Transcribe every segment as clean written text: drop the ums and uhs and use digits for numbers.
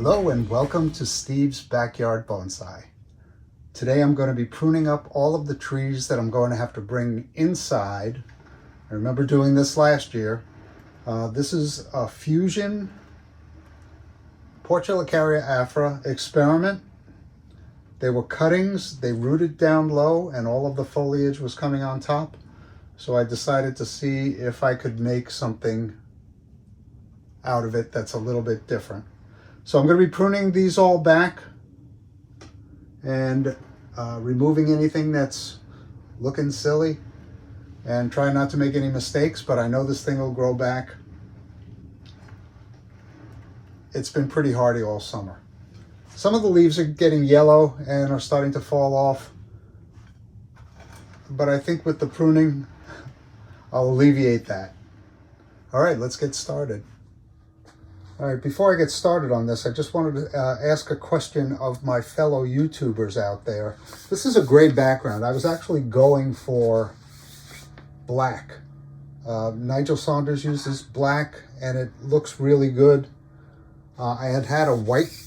Hello and welcome to Steve's Backyard Bonsai. Today I'm going to be pruning up all of the trees that I'm going to have to bring inside. I remember doing this last year. This is a Fusion Portulacaria afra experiment. They were cuttings, they rooted down low and all of the foliage was coming on top. So I decided to see if I could make something out of it that's a little bit different. So I'm going to be pruning these all back and removing anything that's looking silly and try not to make any mistakes, but I know this thing will grow back. It's been pretty hardy all summer. Some of the leaves are getting yellow and are starting to fall off, but I think with the pruning I'll alleviate that. All right, let's get started. All right, before I get started on this, I just wanted to ask a question of my fellow YouTubers out there. This is a gray background. I was actually going for black. Nigel Saunders uses black and it looks really good. I had a white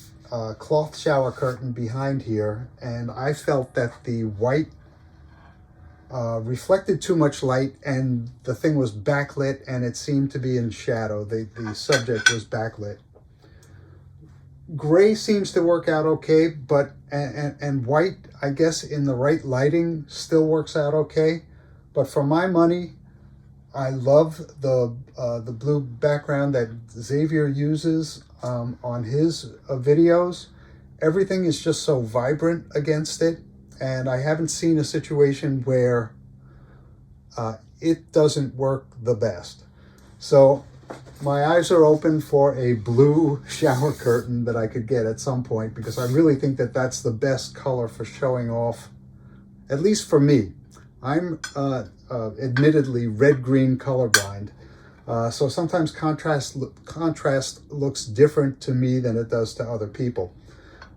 cloth shower curtain behind here and I felt that the white reflected too much light and the thing was backlit and it seemed to be in shadow. The subject was backlit. Gray seems to work out okay, but and white, I guess in the right lighting still works out okay. But for my money, I love the blue background that Xavier uses on his videos. Everything is just so vibrant against it. And I haven't seen a situation where it doesn't work the best. So my eyes are open for a blue shower curtain that I could get at some point because I really think that that's the best color for showing off, at least for me. I'm admittedly red-green colorblind. So sometimes contrast looks different to me than it does to other people.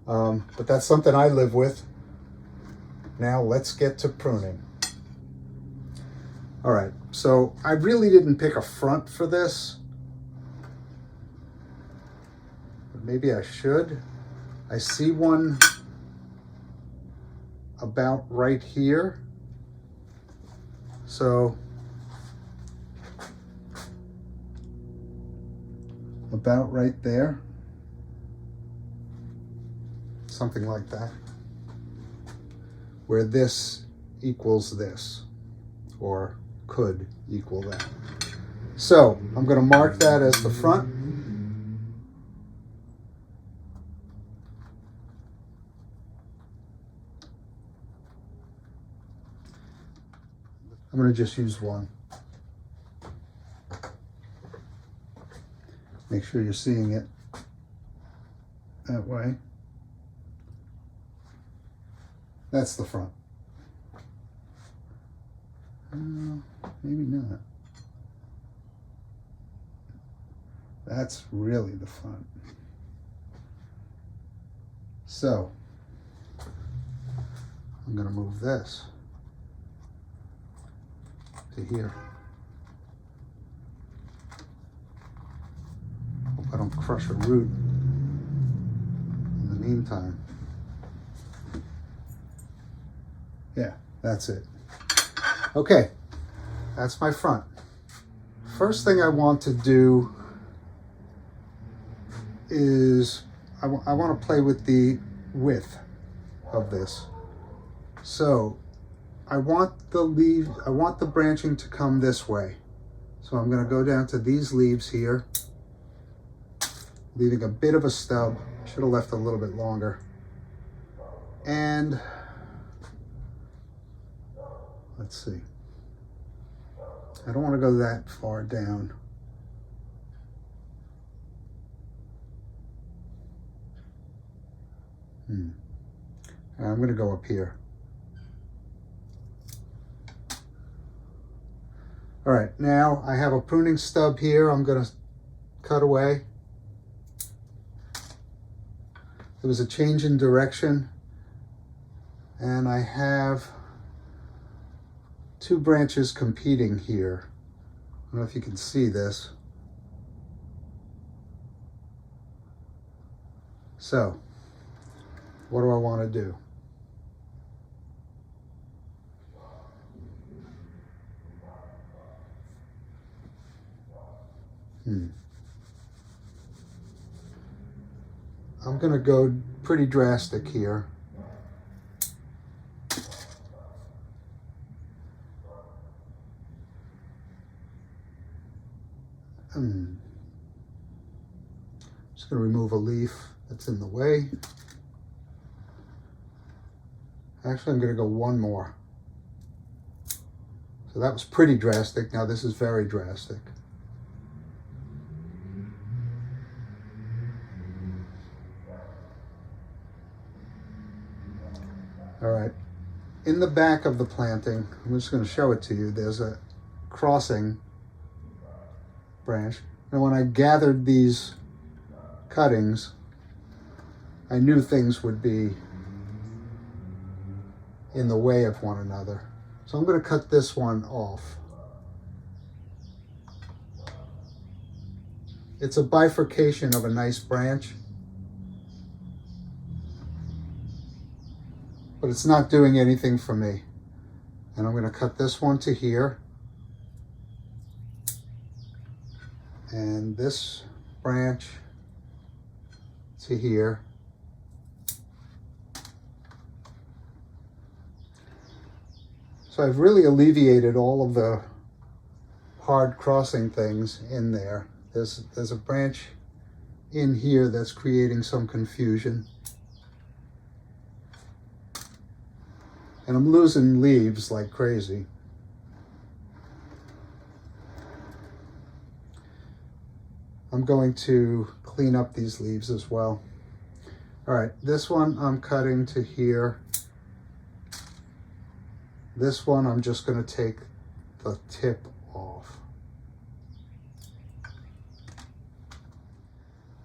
But that's something I live with. Now let's get to pruning. All right, so I really didn't pick a front for this. But maybe I should. I see one about right here. So about right there. Something like that. Where this equals this, or could equal that. So I'm going to mark that as the front. I'm going to just use one. Make sure you're seeing it that way. That's the front. Maybe not. That's really the front. So, I'm going to move this to here. Hope I don't crush a root in the meantime. Yeah, that's it. Okay, that's my front. First thing I want to do is I want to play with the width of this. So I want the branching to come this way. So I'm going to go down to these leaves here, leaving a bit of a stub. Should have left a little bit longer. And let's see. I don't want to go that far down. I'm going to go up here. All right, now I have a pruning stub here. I'm going to cut away. There was a change in direction, and I have two branches competing here. I don't know if you can see this. So, what do I want to do? I'm going to go pretty drastic here. Just going to remove a leaf that's in the way. Actually, I'm going to go one more. So that was pretty drastic. Now this is very drastic. All right. In the back of the planting, I'm just going to show it to you. There's a crossing branch. And when I gathered these cuttings, I knew things would be in the way of one another. So I'm going to cut this one off. It's a bifurcation of a nice branch, but it's not doing anything for me. And I'm going to cut this one to here. And this branch to here. So I've really alleviated all of the hard crossing things in there. There's a branch in here that's creating some confusion. And I'm losing leaves like crazy. I'm going to clean up these leaves as well. All right, this one I'm cutting to here. This one I'm just going to take the tip off.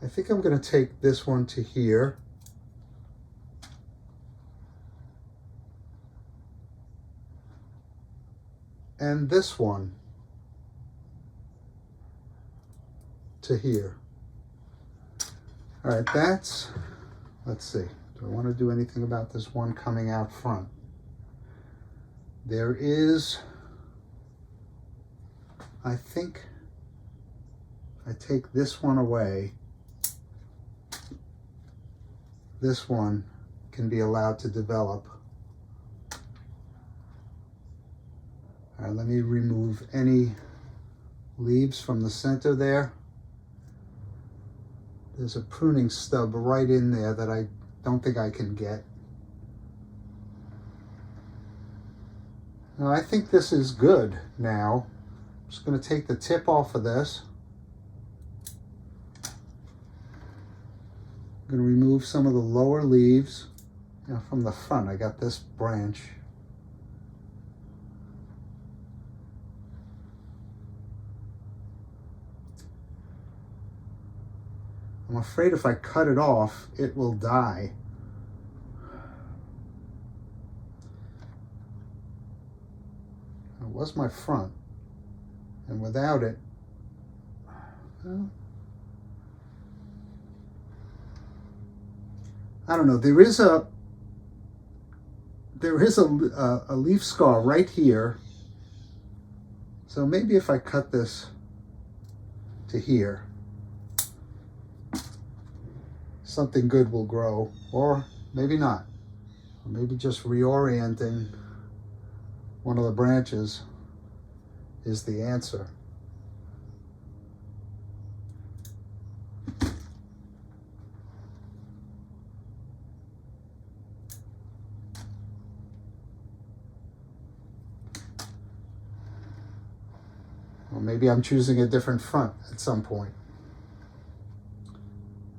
I think I'm going to take this one to here. And this one to here. All right, let's see. Do I want to do anything about this one coming out front? There is, I think, if I take this one away, this one can be allowed to develop. All right, let me remove any leaves from the center there. There's a pruning stub right in there that I don't think I can get. Now, I think this is good now. I'm just going to take the tip off of this. I'm going to remove some of the lower leaves. You know, from the front, I got this branch. I'm afraid if I cut it off, it will die. It was my front, and without it, well, I don't know. There is a leaf scar right here. So maybe if I cut this to here, something good will grow, or maybe not. Or maybe just reorienting one of the branches is the answer. Or maybe I'm choosing a different front at some point.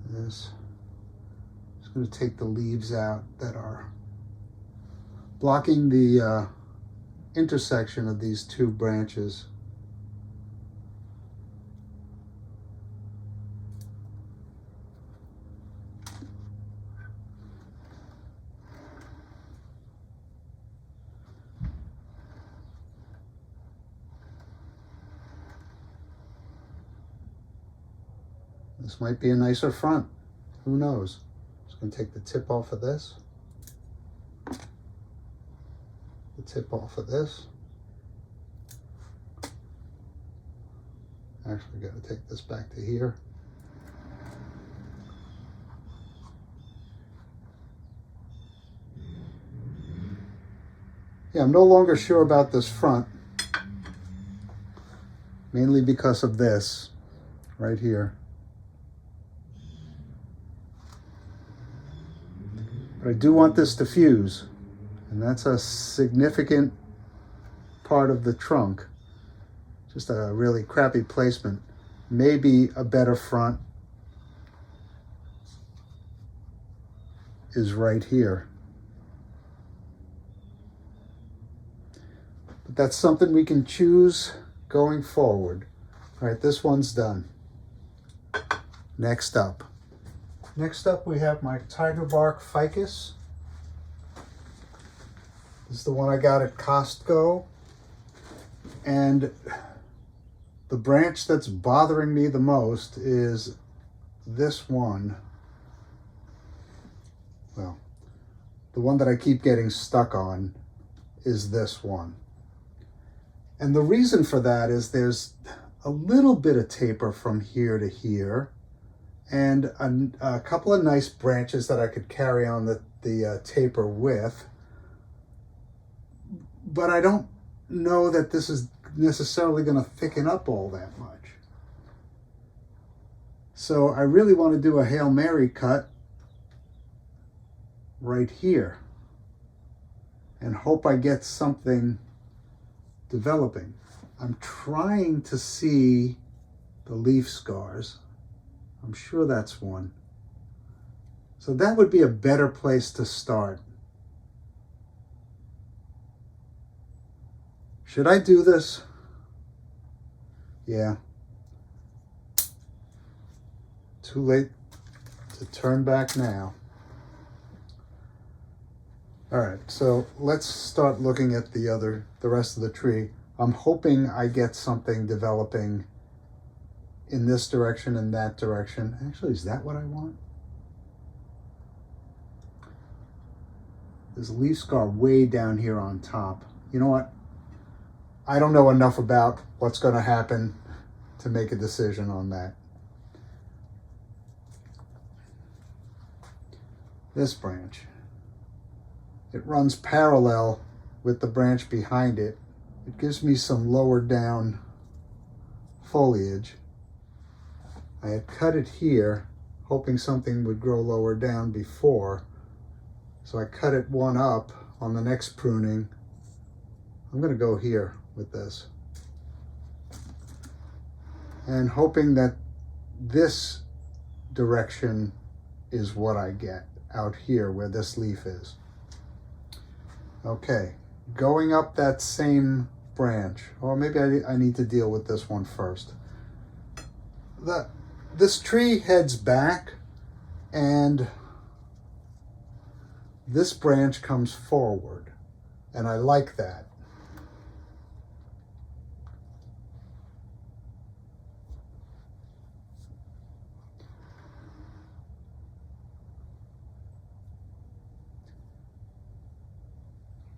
This. I'm going to take the leaves out that are blocking the intersection of these two branches. This might be a nicer front. Who knows? going to take the tip off of this. The tip off of this. Actually, got to take this back to here. Yeah, I'm no longer sure about this front, mainly because of this right here. But I do want this to fuse, and that's a significant part of the trunk. Just a really crappy placement. Maybe a better front is right here. But that's something we can choose going forward. All right, this one's done. Next up we have my tiger bark ficus. This is the one I got at Costco. And the branch that's bothering me the most is this one. Well, the one that I keep getting stuck on is this one. And the reason for that is there's a little bit of taper from here to here, and a couple of nice branches that I could carry on the taper with. But I don't know that this is necessarily going to thicken up all that much. So I really want to do a Hail Mary cut right here and hope I get something developing. I'm trying to see the leaf scars. I'm sure that's one. So that would be a better place to start. Should I do this? Yeah. Too late to turn back now. All right, so let's start looking at the rest of the tree. I'm hoping I get something developing in this direction and that direction. Actually, is that what I want? There's a leaf scar way down here on top. You know what? I don't know enough about what's going to happen to make a decision on that. This branch. It runs parallel with the branch behind it. It gives me some lower down foliage. I had cut it here, hoping something would grow lower down before. So I cut it one up on the next pruning. I'm going to go here with this. And hoping that this direction is what I get out here where this leaf is. Okay, going up that same branch, or maybe I need to deal with this one first. This tree heads back and this branch comes forward, and I like that.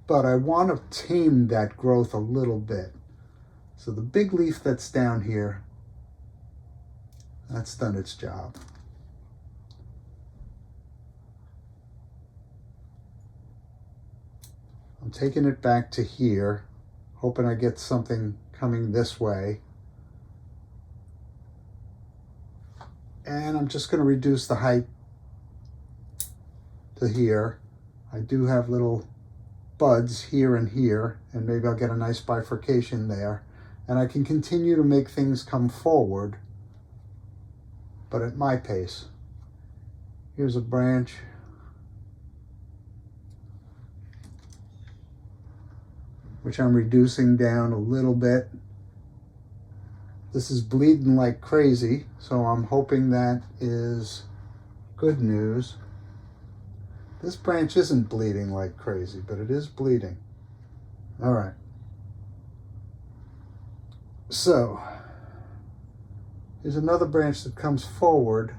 But I want to tame that growth a little bit. So the big leaf that's down here, that's done its job. I'm taking it back to here, hoping I get something coming this way. And I'm just going to reduce the height to here. I do have little buds here and here, and maybe I'll get a nice bifurcation there, and I can continue to make things come forward, but at my pace. Here's a branch. Which I'm reducing down a little bit. This is bleeding like crazy, so I'm hoping that is good news. This branch isn't bleeding like crazy, but it is bleeding. All right. So, here's another branch that comes forward,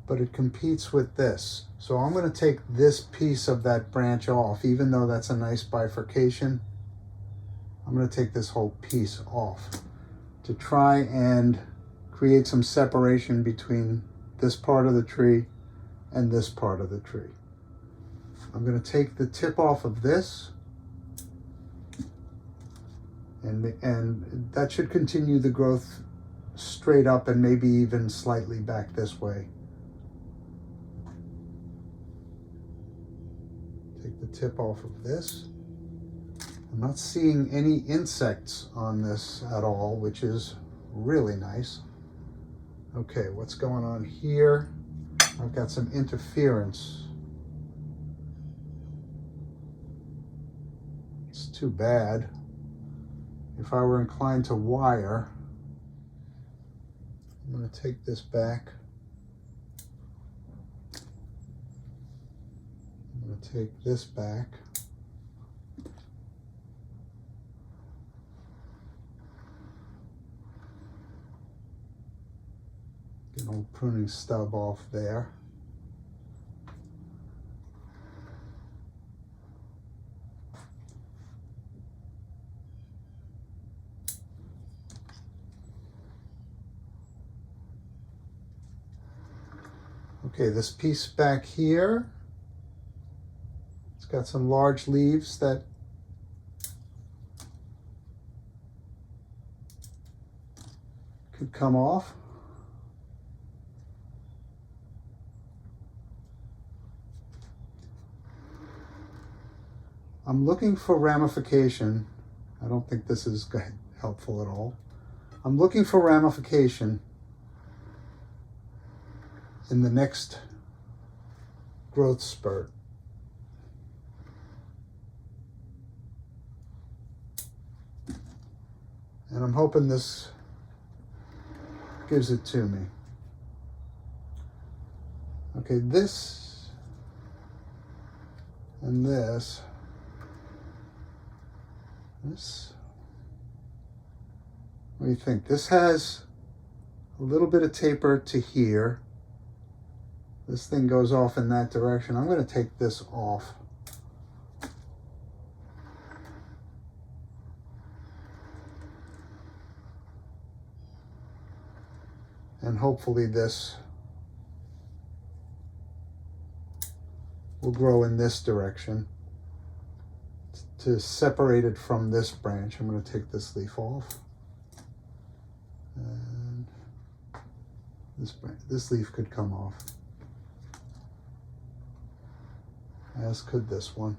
but it competes with this. So I'm going to take this piece of that branch off, even though that's a nice bifurcation. I'm going to take this whole piece off to try and create some separation between this part of the tree and this part of the tree. I'm going to take the tip off of this, and that should continue the growth straight up and maybe even slightly back this way. Take the tip off of this. I'm not seeing any insects on this at all, which is really nice. Okay, what's going on here? I've got some interference. It's too bad. If I were inclined to wire, I'm going to take this back. I'm going to take this back. Get an old pruning stub off there. Okay, this piece back here, it's got some large leaves that could come off. I'm looking for ramification. I don't think this is helpful at all. I'm looking for ramification in the next growth spurt. And I'm hoping this gives it to me. Okay, this and this, what do you think? This has a little bit of taper to here. This thing goes off in that direction. I'm going to take this off. And hopefully this will grow in this direction. To separate it from this branch, I'm going to take this leaf off. And this leaf could come off. As could this one.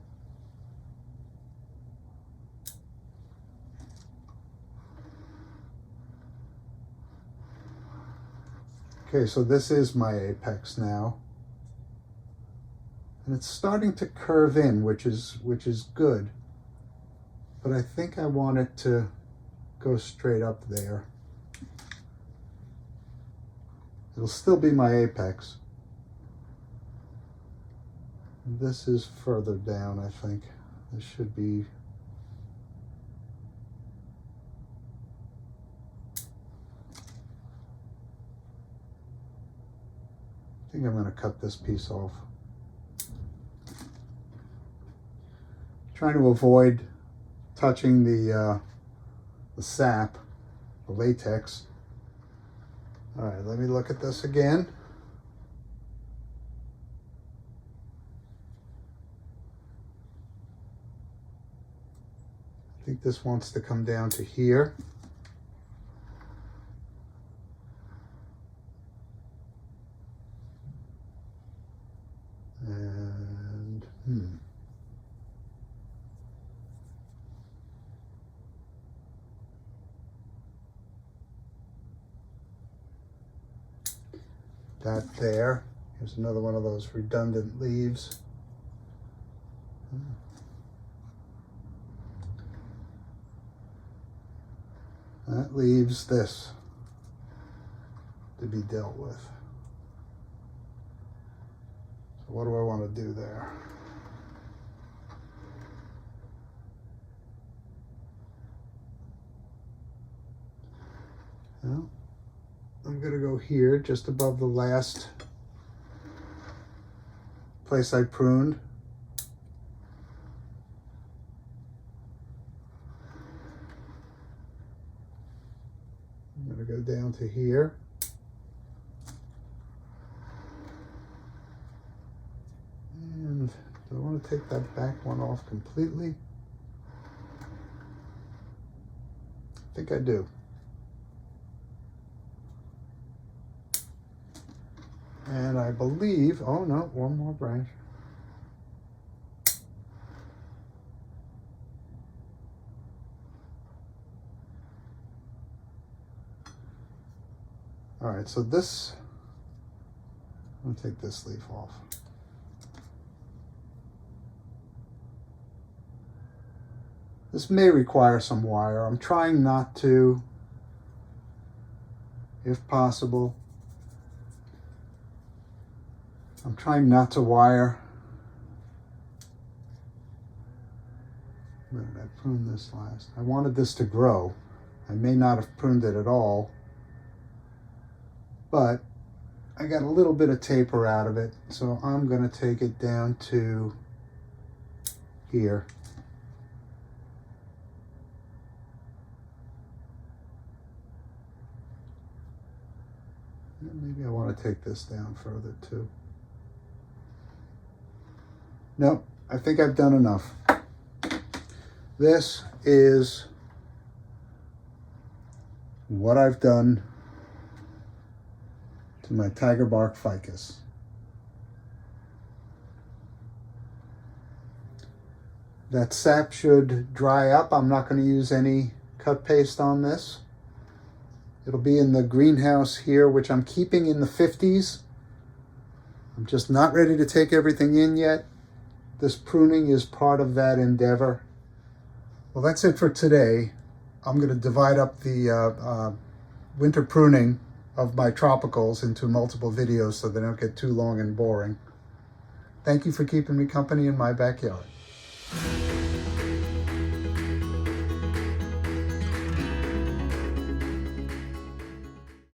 Okay, so this is my apex now. And it's starting to curve in, which is good. But I think I want it to go straight up there. It'll still be my apex. This is further down, I think. This should be... I think I'm going to cut this piece off. Trying to avoid touching the sap, the latex. All right, let me look at this again. I think this wants to come down to here. And that there. Here's another one of those redundant leaves. That leaves this to be dealt with. So what do I want to do there? Well, I'm going to go here just above the last place I pruned. I'm going to go down to here. And do I want to take that back one off completely? I think I do. And I believe, oh no, one more branch. All right, so this, I'm gonna take this leaf off. This may require some wire. I'm trying not to, if possible. I'm trying not to wire. Where did I prune this last? I wanted this to grow. I may not have pruned it at all, but I got a little bit of taper out of it, so I'm going to take it down to here. Maybe I want to take this down further too. Nope, I think I've done enough. This is what I've done to my tiger bark ficus. That sap should dry up. I'm not going to use any cut paste on this. It'll be in the greenhouse here, which I'm keeping in the 50s. I'm just not ready to take everything in yet. This pruning is part of that endeavor. Well, that's it for today. I'm going to divide up the winter pruning of my tropicals into multiple videos so they don't get too long and boring. Thank you for keeping me company in my backyard.